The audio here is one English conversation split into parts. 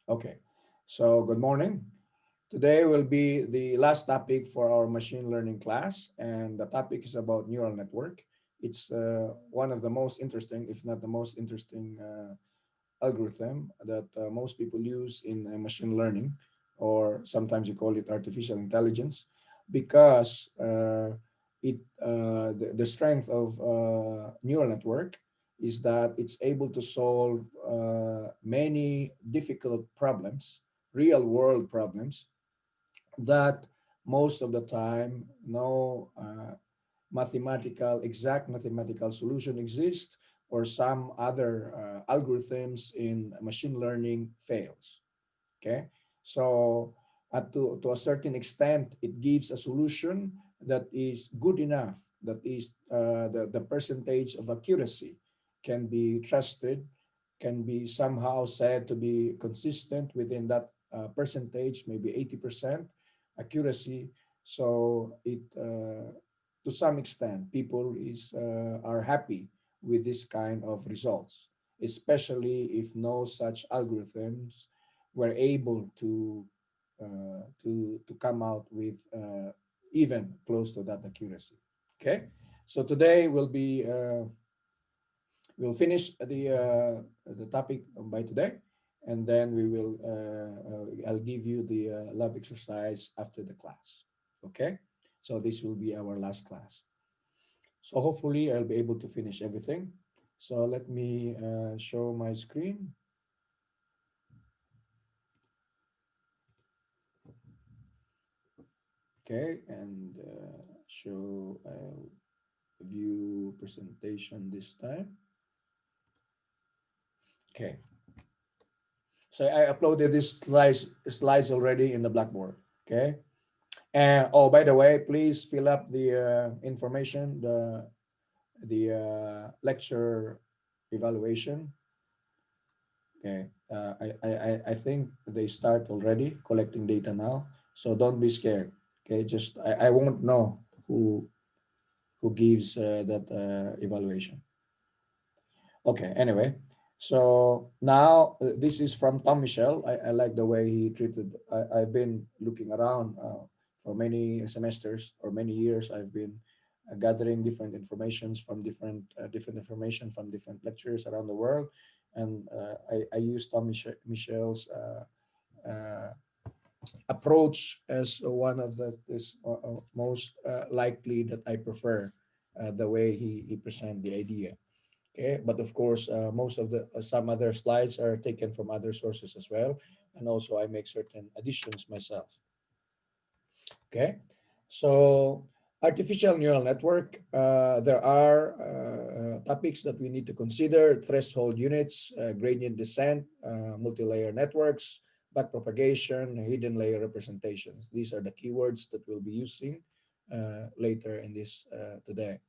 Okay, so good morning. Today will be the last topic for our machine learning class, and the topic is about neural network. It's one of the most interesting, if not the most interesting, algorithm that most people use in machine learning, or sometimes you call it artificial intelligence, because the strength of neural network is that it's able to solve many difficult problems, real world problems that most of the time no exact mathematical solution exists, or some other algorithms in machine learning fails. Okay, so to a certain extent, it gives a solution that is good enough, that is the percentage of accuracy can be trusted, can be somehow said to be consistent within that percentage, maybe 80% accuracy. So it to some extent people are happy with this kind of results, especially if no such algorithms were able to come out with even close to that accuracy. Okay, so today we'll finish the topic by today, and then we will I'll give you the lab exercise after the class. Okay, so this will be our last class. So hopefully I'll be able to finish everything. So let me show my screen. Okay, and show view presentation this time. Okay, so I uploaded this slides already in the Blackboard. Okay, and oh, by the way, please fill up the information, the lecture evaluation. Okay, I think they start already collecting data now, so don't be scared. Okay, just I won't know who gives that evaluation. Okay, anyway, so now this is from Tom Michel. I like the way he treated. I've been looking around for many semesters or many years. I've been gathering different informations from different information from different lecturers around the world, and I use Michel's uh, approach as one of the is most likely that I prefer the way he present the idea. Okay, but of course, most of the some other slides are taken from other sources as well, and also I make certain additions myself. Okay, so artificial neural network. There are topics that we need to consider: threshold units, gradient descent, multi-layer networks, backpropagation, hidden layer representations. These are the keywords that we'll be using later in this today.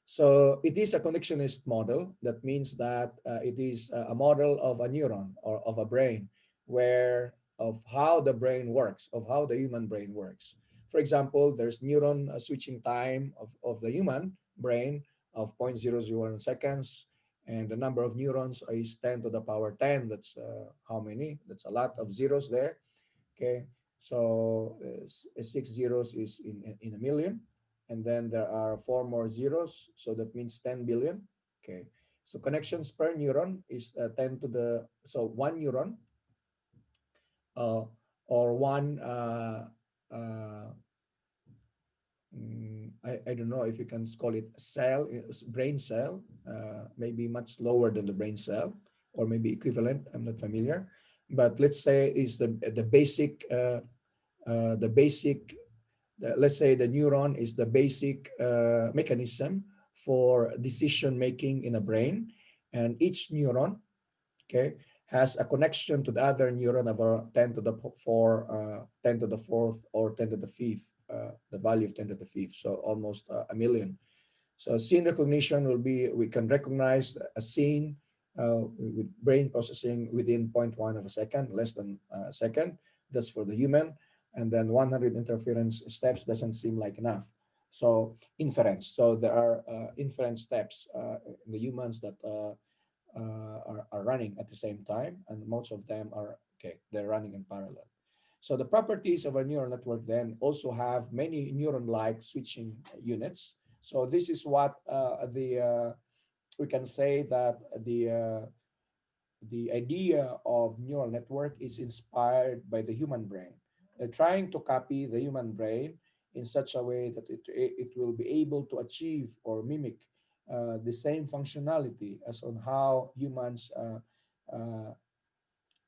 So it is a connectionist model. That means that it is a model of a neuron or of a brain, where of how the brain works, of how the human brain works. For example, there's neuron switching time of the human brain of 0.001 seconds, and the number of neurons is 10 to the power 10. That's how many? That's a lot of zeros there. Okay, so six zeros is in a million, and then there are four more zeros, so that means 10 billion. Okay, so connections per neuron is 10 to the, so one neuron uh, or one uh, I don't know if you can call it cell, brain cell, maybe much lower than the brain cell, or maybe equivalent. I'm not familiar, but let's say is the basic the basic, let's say the neuron is the basic mechanism for decision making in a brain, and each neuron, okay, has a connection to the other neuron about 10 to the 4, 10 to the fourth, or 10 to the fifth, the value of 10 to the fifth, so almost a million. So scene recognition will be, we can recognize a scene with brain processing within zero point 0.1 of a second, less than a second. That's for the human. And then 100 interference steps doesn't seem like enough. So inference. So there are inference steps in the humans that are running at the same time, and most of them Okay, they're running in parallel. So the properties of a neural network then also have many neuron-like switching units. So this is what we can say that the idea of neural network is inspired by the human brain. Trying to copy the human brain in such a way that it will be able to achieve or mimic the same functionality as on how humans uh,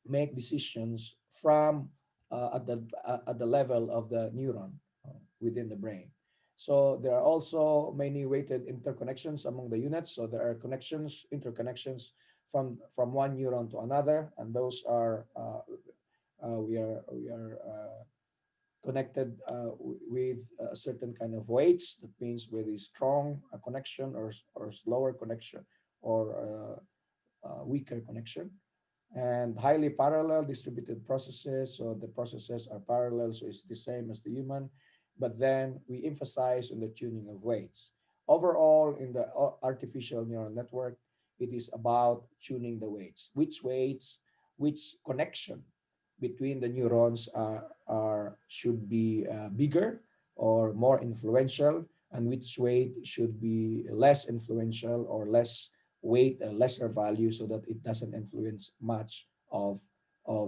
make decisions from at the level of the neuron within the brain. So there are also many weighted interconnections among the units. So there are connections, interconnections from one neuron to another, and those are we are connected with a certain kind of weights. That means with a strong connection or slower connection or weaker connection, and highly parallel distributed processes. So the processes are parallel, so it's the same as the human, but then we emphasize on the tuning of weights. Overall, in the artificial neural network, it is about tuning the weights, which connection between the neurons are should be bigger or more influential, and which weight should be less influential or less weight, a lesser value, so that it doesn't influence much of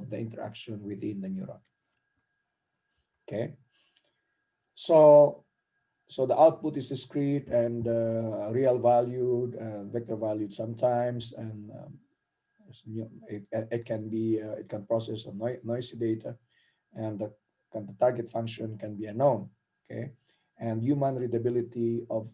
the interaction within the neuron. Okay, so so the output is discrete and real valued, vector valued sometimes, and it can be it can process a noisy data, and the target function can be unknown. Okay, and human readability of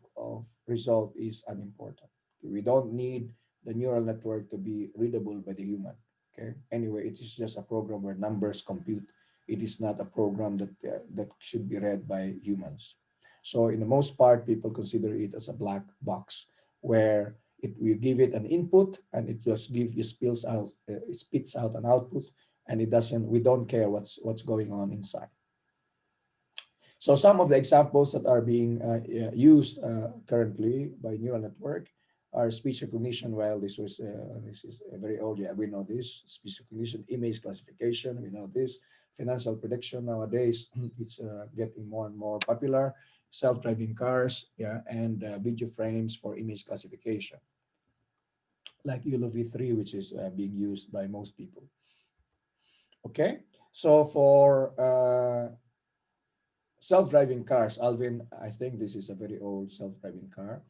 result is unimportant. We don't need the neural network to be readable by the human. Okay, anyway, it is just a program where numbers compute. It is not a program that should be read by humans. So in the most part, people consider it as a black box where we give it an input and it just give you spills out, it spits out an output, and it doesn't, we don't care what's going on inside. So some of the examples that are being used currently by neural network are speech recognition. Well, this is very old. Yeah, we know this. Speech recognition, image classification. We know this. Financial prediction nowadays. It's getting more and more popular. Self-driving cars. Yeah, and video frames for image classification, like ULO V3, which is being used by most people. Okay, so for self-driving cars, Alvin, I think this is a very old self-driving car.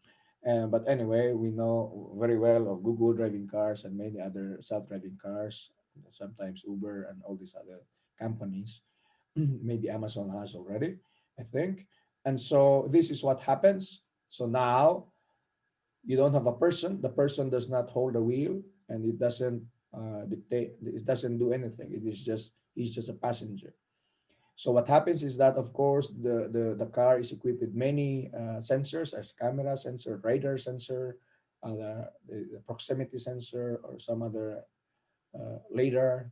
But anyway, we know very well of Google driving cars and many other self-driving cars, sometimes Uber and all these other companies. Maybe Amazon has already, I think. And so this is what happens. So now you don't have a person. The person does not hold the wheel, and it doesn't dictate. It doesn't do anything. It is just he's just a passenger. So what happens is that, of course, the car is equipped with many sensors, as camera sensor, radar sensor, the proximity sensor, or some other radar,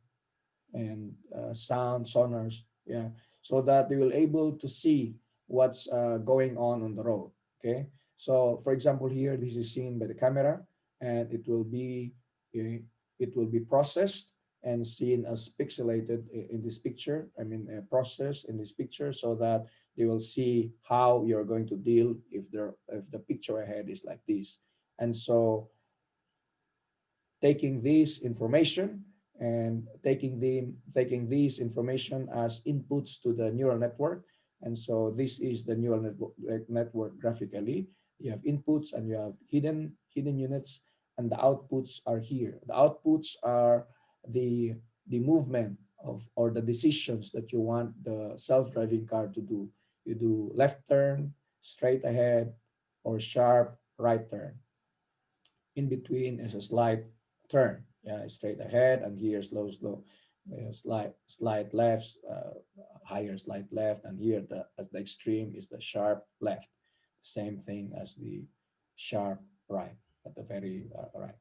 and sound sonars. Yeah, so that they will able to see what's going on the road. Okay, so for example, here this is seen by the camera, and it will be processed and seen as pixelated in this picture. I mean, processed in this picture, so that they will see how you're going to deal if the picture ahead is like this. And so taking this information and taking these information as inputs to the neural network. And so this is the neural network graphically. You have inputs and you have hidden units, and the outputs are here. The outputs are the the movement of or the decisions that you want the self-driving car to do. You do left turn, straight ahead, or sharp right turn. In between is a slight turn, yeah, straight ahead, and here slow, slight left, higher slight left, and here at the extreme is the sharp left. Same thing as the sharp right at the very right.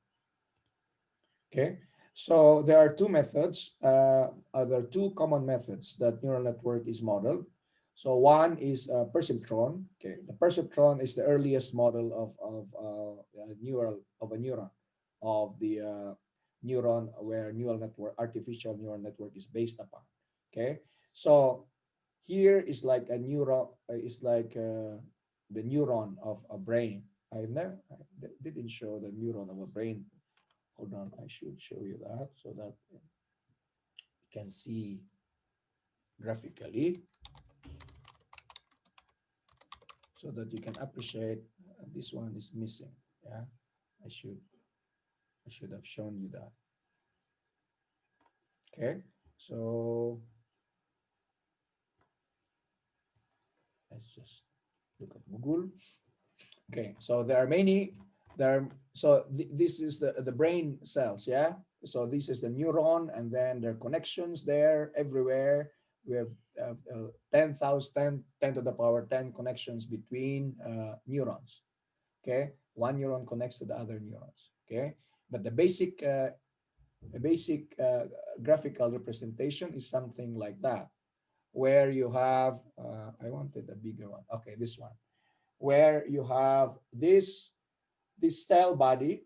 Okay, so there are two methods. There are two common methods that neural network is modeled. So one is perceptron. Okay, the perceptron is the earliest model of neural of a neuron of the neuron, where neural network, artificial neural network is based upon. Okay, so here is like a neuron, is like the neuron of a brain. I didn't show the neuron of a brain. Hold on, I should show you that so that you can see graphically, so that you can appreciate. This one is missing. Yeah, I should I should have shown you that. Okay, so let's just look at Google. Okay, so there are many. This is the brain cells. Yeah, so this is the neuron, and then there are connections there everywhere. We have 10,000, 10 to the power 10 connections between neurons. Okay, one neuron connects to the other neurons. Okay, but the basic graphical representation is something like that, where you have I wanted a bigger one. Okay, this one, where you have this cell body,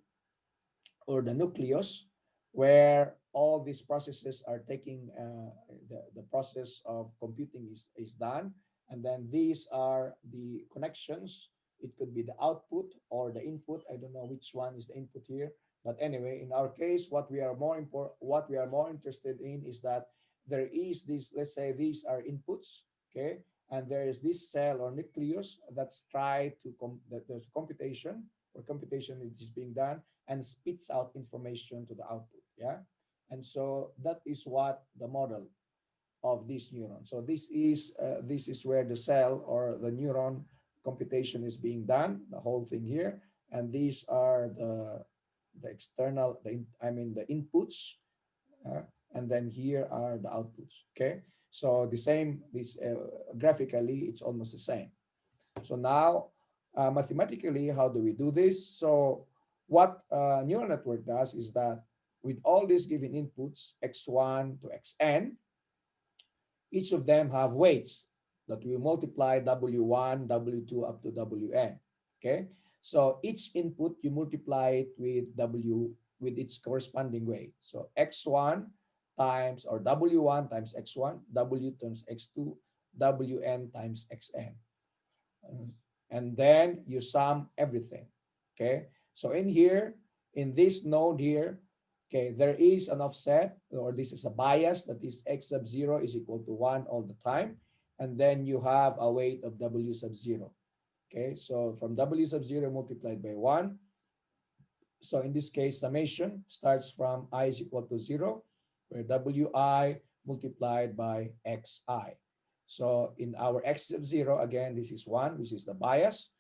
or the nucleus, where all these processes are taking, the process of computing is done. And then these are the connections. It could be the output or the input. I don't know which one is the input here. But anyway, in our case, what we are more interested in is that there is this, let's say these are inputs, okay? And there is this cell or nucleus that's try to, that there's computation, or computation is being done, and spits out information to the output. Yeah. And so that is what the model of this neuron. So this is where the cell or the neuron computation is being done, the whole thing here. And these are the external, I mean the inputs, uh, and then here are the outputs. Okay. So the same, this graphically, it's almost the same. So now, mathematically, how do we do this? So what neural network does is that with all these given inputs, x1 to xn, each of them have weights that we multiply w1, w2 up to wn. Okay, so each input you multiply it with with its corresponding weight. So x1 times, or w1 times x1, w times x2, wn times xn. Uh, and then you sum everything. Okay, so in here, in this node here, okay, there is an offset, or this is a bias, that is x sub 0 is equal to 1 all the time. And then you have a weight of w sub 0. Okay, so from w sub 0 multiplied by 1. So in this case, summation starts from I is equal to 0, where wi multiplied by xi. So in our x of 0, again, this is 1, which is the bias.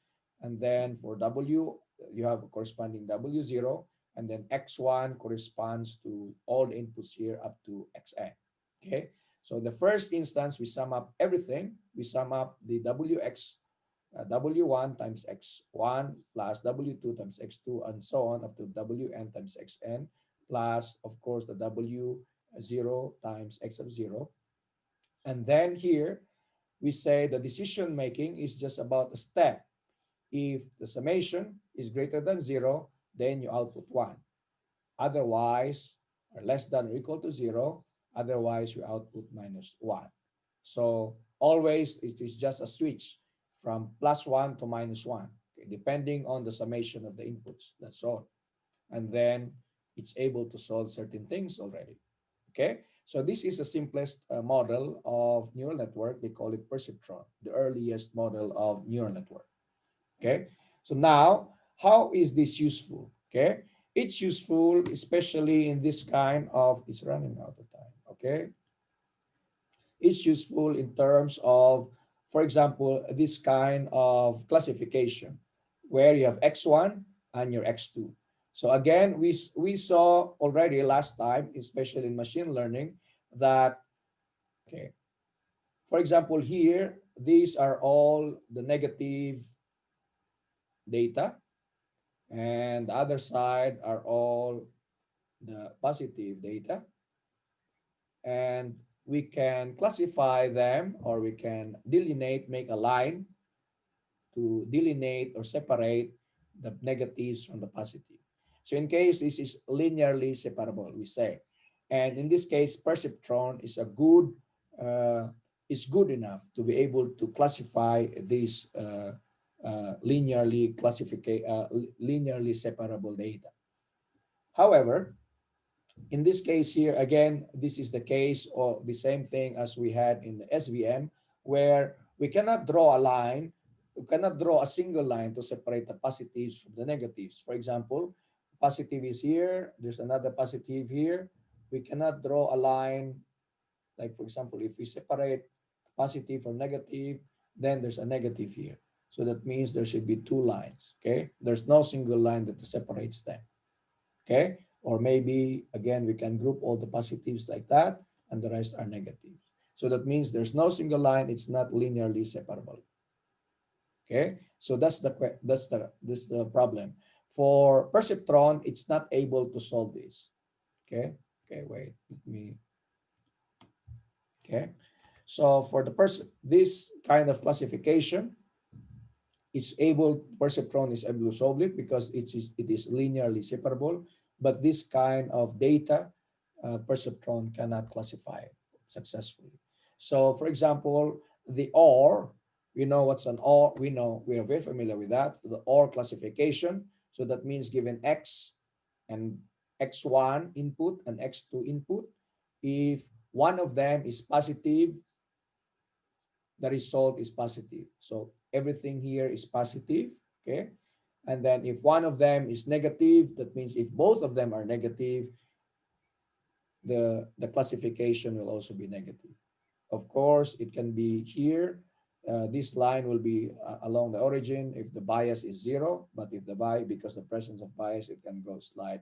And then for w, you have a corresponding w0. And then x1 corresponds to all the inputs here up to xn. Okay. So the first instance, we sum up everything. We sum up the wx, w1 times x1 plus w2 times x2, and so on up to wn times xn, plus, of course, the w0 times x of 0. And then here, we say the decision making is just about a step. If the summation is greater than 0, then you output 1. Otherwise, or less than or equal to 0, otherwise we output minus 1. So always it is just a switch from plus 1 to minus 1, okay, depending on the summation of the inputs. That's all. And then it's able to solve certain things already. Okay, so this is the simplest model of neural network. They call it perceptron, the earliest model of neural network. Okay, so now, how is this useful? Okay, it's useful especially in this kind of, it's running out of time. Okay, it's useful in terms of, for example, this kind of classification where you have x1 and your x2. So again, we saw already last time, especially in machine learning, that, okay, for example, here, these are all the negative data, and the other side are all the positive data. And we can classify them, or we can delineate, make a line to delineate or separate the negatives from the positive. So in case this is linearly separable, we say. And in this case, perceptron uh, is good enough to be able to classify these linearly separable data. However, in this case here, again, this is the case of the same thing as we had in the SVM, where we cannot draw a line, we cannot draw a single line to separate the positives from the negatives. For example, positive is here, there's another positive here. We cannot draw a line, like for example, if we separate positive from negative, then there's a negative here. So that means there should be two lines, okay? There's no single line that separates them. Okay, or maybe again we can group all the positives like that and the rest are negatives. So that means there's no single line, it's not linearly separable. Okay, so that's the problem. For perceptron, it's not able to solve this. Okay, okay, wait, let me. Okay, so for this kind of classification, perceptron is able to solve it because it is linearly separable, but this kind of data, perceptron cannot classify successfully. So for example, the OR, we know what's an OR, we are very familiar with that, the OR classification. So that means given X and X1 input and X2 input, if one of them is positive, the result is positive. So everything here is positive, okay? And then if one of them is negative, that means if both of them are negative, the classification will also be negative. Of course, it can be here. This line will be along the origin if the bias is zero, but if the bias, because the presence of bias, it can go slide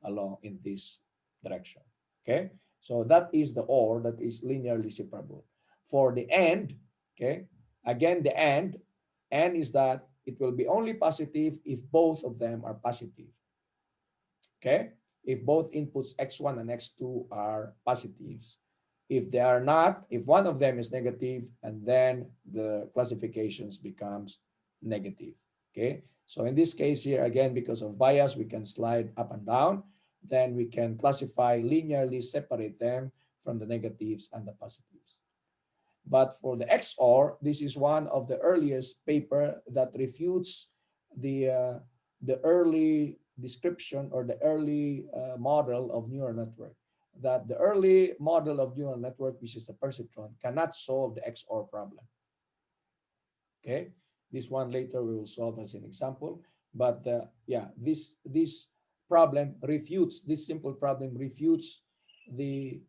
along in this direction. Okay, so that is the OR, that is linearly separable. For the AND, okay, again the AND is that it will be only positive if both of them are positive. Okay, if both inputs x1 and x2 are positives. If they are not, if one of them is negative, and then the classifications becomes negative. Okay, so in this case here, again, because of bias, we can slide up and down. Then we can classify, linearly separate them from the negatives and the positives. But for the XOR, this is one of the earliest paper that refutes the early description or the early model of neural network. That the early model of neural network, which is the perceptron, cannot solve the XOR problem. Okay, this one later we will solve as an example. But yeah, this problem refutes, this simple problem refutes the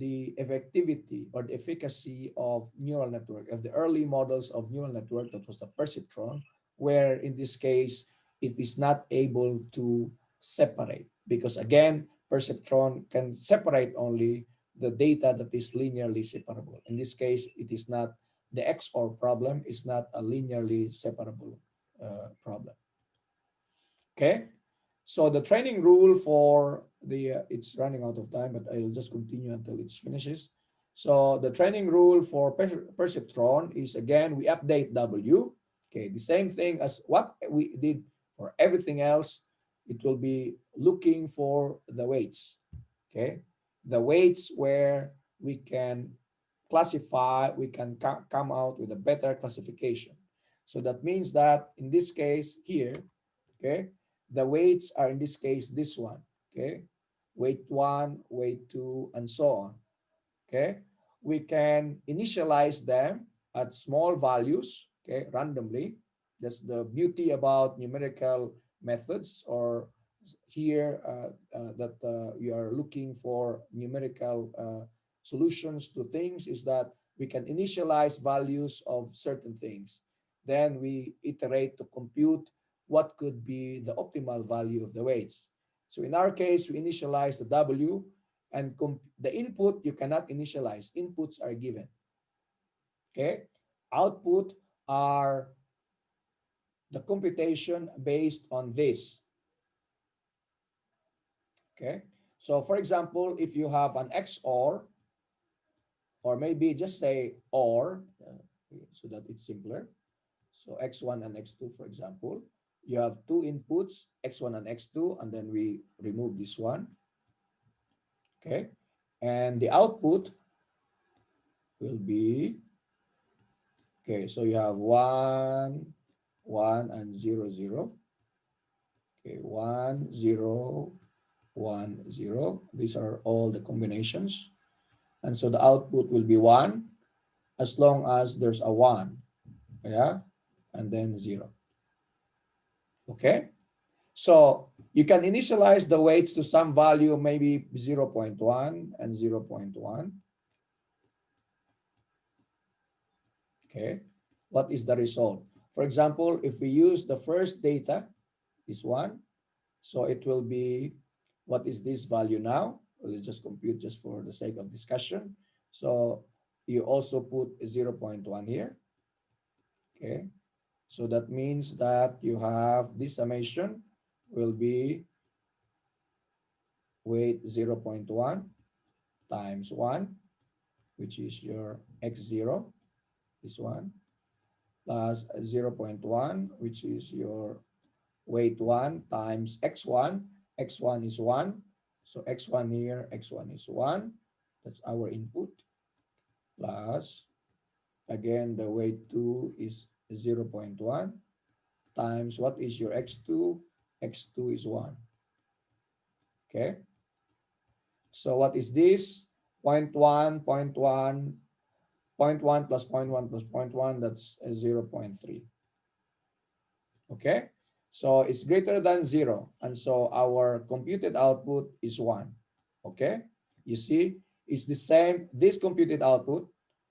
effectivity or the efficacy of neural network, of the early models of neural network, that was a perceptron, where in this case it is not able to separate, because again perceptron can separate only the data that is linearly separable. In this case, it is not, the XOR problem is not a linearly separable problem. Okay, so the training rule for it's running out of time, but I'll just continue until it finishes. So the training rule for perceptron is, again, we update W. Okay, the same thing as what we did for everything else. It will be looking for the weights. Okay, the weights where we can classify, we can come out with a better classification. So that means that in this case here, okay, the weights are in this case this one, okay, weight 1, weight 2, and so on. Okay, we can initialize them at small values, okay, randomly. That's the beauty about numerical methods, or here that we are looking for numerical solutions to things, is that we can initialize values of certain things. Then we iterate to compute what could be the optimal value of the weights. So in our case, we initialize the W, and the input you cannot initialize. Inputs are given. Okay, output are the computation based on this. Okay, so for example, if you have an XOR, or maybe just say OR, so that it's simpler. So X1 and X2, for example, You have two inputs, x1 and x2, and then we remove this one. Okay. And the output will be, okay, so you have 1, 1, and 0, 0. Okay, 1, 0, 1, 0. These are all the combinations. And so the output will be 1 as long as there's a 1. Yeah. And then 0. Okay. So you can initialize the weights to some value, maybe 0.1 and 0.1. Okay. What is the result? For example, if we use the first data, this one, so it will be, what is this value now? Let's just compute just for the sake of discussion. So you also put 0.1 here. Okay. So that means that you have this summation will be weight 0.1 times 1, which is your x0, this one, plus 0.1, which is your weight 1 times x1. x1 is 1. So x1 here, x1 is 1. That's our input. Plus, again, the weight 2 is 0.1 times what is your x2? x2 is 1. Okay. So what is this? 0.1, 0.1, 0.1 plus 0.1 plus 0.1, that's 0.3. Okay. So it's greater than 0. And so our computed output is 1. Okay. You see, it's the same. This computed output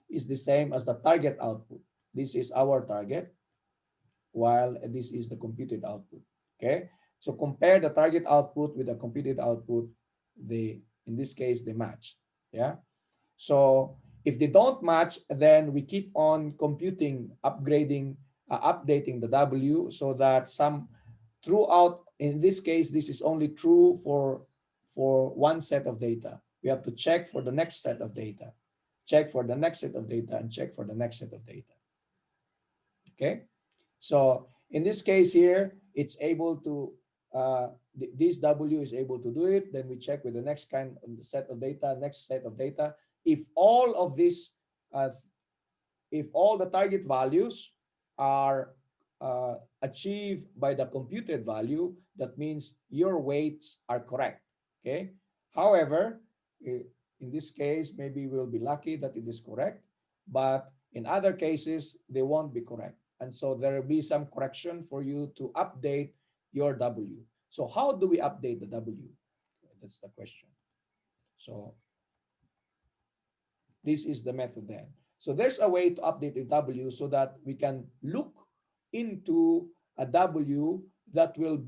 is the same as the target output. This is our target, while this is the computed output. Okay. So compare the target output with the computed output. In this case, they match. Yeah. So if they don't match, then we keep on computing, upgrading, updating the W, so that some throughout, in this case, this is only true for one set of data. We have to check for the next set of data, check for the next set of data, and check for the next set of data. Okay. So in this case here, it's able to, this W is able to do it. Then we check with the next kind of set of data, next set of data. If all of this, if all the target values are achieved by the computed value, that means your weights are correct. Okay. However, in this case, maybe we'll be lucky that it is correct, but in other cases, they won't be correct. And so there will be some correction for you to update your W. So how do we update the W? That's the question. So this is the method then. So there's a way to update the W so that we can look into a W that will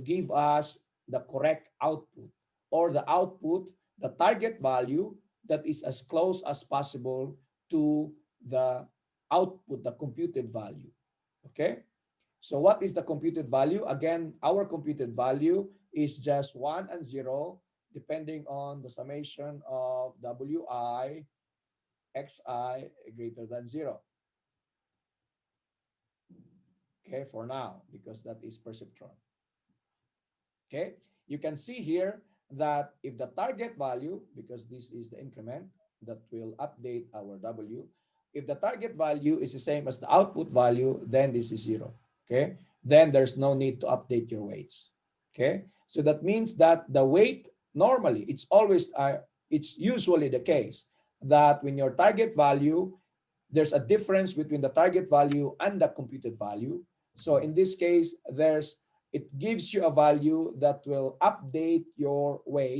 give us the correct output, or the output, the target value that is as close as possible to the output, the computed value. Okay. So what is the computed value? Again, our computed value is just 1 and 0, depending on the summation of Wi xi greater than 0. Okay, for now, because that is perceptron. Okay, you can see here that if the target value, because this is the increment that will update our W, if the target value is the same as the output value, then this is 0. Okay, then there's no need to update your weights. Okay, so that means that the weight, normally, it's usually the case that when your target value, there's a difference between the target value and the computed value. So in this case, it gives you a value that will update your weight